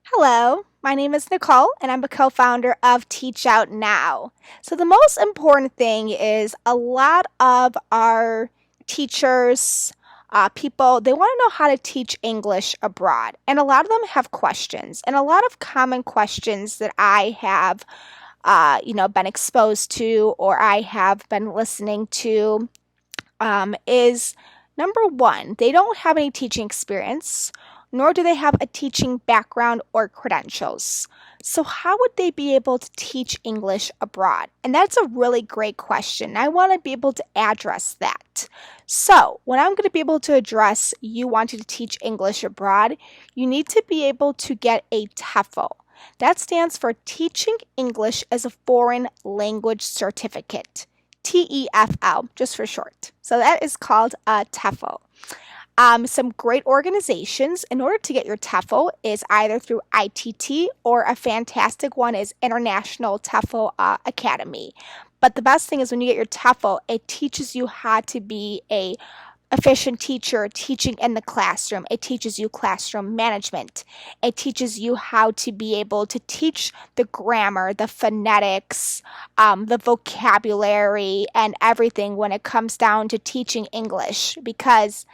Hello, my name is Nicole, and I'm a co founder of Teach Out Now. So, the most important thing is a lot of our teachers, people, they want to know how to teach English abroad. And a lot of them have questions, and a lot of common questions that I have, been exposed to or I have been listening to is number one, they don't have any teaching experience, nor do they have a teaching background or credentials. So, how would they be able to teach English abroad? And that's a really great question. I want to be able to address that. So, when I'm going to be able to address you wanting to teach English abroad, you need to be able to get a TEFL. That stands for Teaching English as a Foreign Language Certificate. TEFL, just for short. So that is called a TEFL. Some great organizations, in order to get your TEFL, is either through ITT or a fantastic one is International TEFL Academy. But the best thing is when you get your TEFL, it teaches you how to be a efficient teacher teaching in the classroom. It teaches you classroom management. It teaches you how to be able to teach the grammar, the phonetics, the vocabulary, and everything when it comes down to teaching English. Because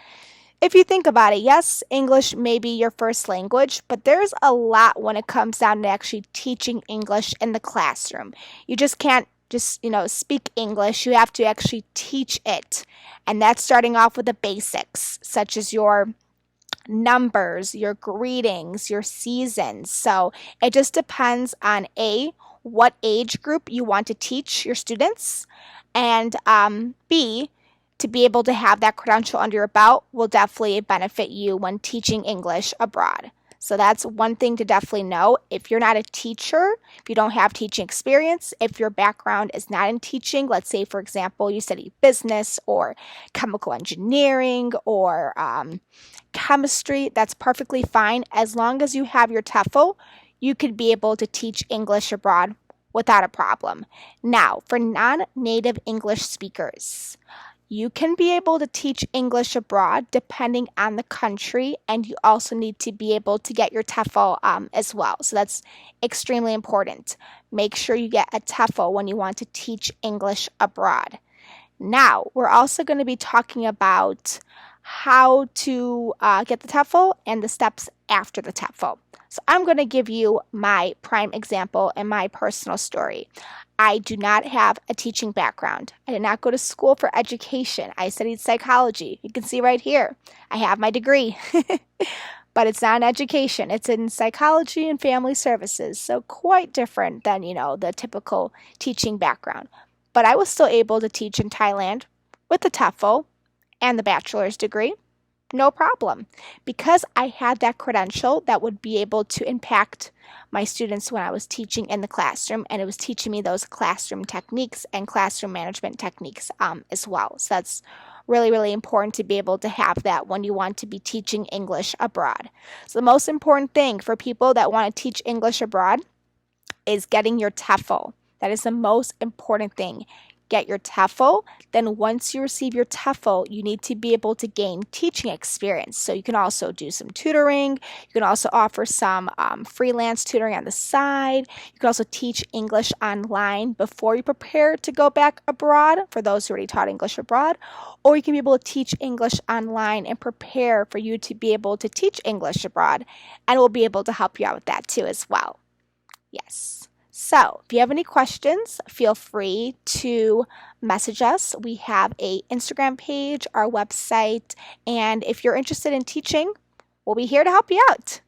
if you think about it, yes, English may be your first language, but there's a lot when it comes down to actually teaching English in the classroom. You just can't speak English. You have to actually teach it. And that's starting off with the basics, such as your numbers, your greetings, your seasons. So it just depends on what age group you want to teach your students, and B, to be able to have that credential under your belt will definitely benefit you when teaching English abroad. So that's one thing to definitely know. If you're not a teacher, if you don't have teaching experience, if your background is not in teaching, let's say, for example, you study business or chemical engineering or chemistry, that's perfectly fine. As long as you have your TEFL, you could be able to teach English abroad without a problem. Now, for non-native English speakers, you can be able to teach English abroad depending on the country, and you also need to be able to get your TEFL as well. So that's extremely important. Make sure you get a TEFL when you want to teach English abroad. Now, we're also going to be talking about how to get the TEFL and the steps after the TEFL. So I'm going to give you my prime example and my personal story. I do not have a teaching background. I did not go to school for education. I studied psychology. You can see right here, I have my degree. But it's not in education. It's in psychology and family services. So quite different than, the typical teaching background. But I was still able to teach in Thailand with the TEFL and the bachelor's degree. No problem, because I had that credential that would be able to impact my students when I was teaching in the classroom, and it was teaching me those classroom techniques and classroom management techniques as well. So that's really, really important to be able to have that when you want to be teaching English abroad. So the most important thing for people that want to teach English abroad is getting your TEFL. That is the most important thing. Get your TEFL. Then once you receive your TEFL, you need to be able to gain teaching experience. So you can also do some tutoring. You can also offer some freelance tutoring on the side. You can also teach English online before you prepare to go back abroad, for those who already taught English abroad. Or you can be able to teach English online and prepare for you to be able to teach English abroad. And we'll be able to help you out with that too as well. Yes. So if you have any questions, feel free to message us. We have a Instagram page, our website, and if you're interested in teaching, we'll be here to help you out.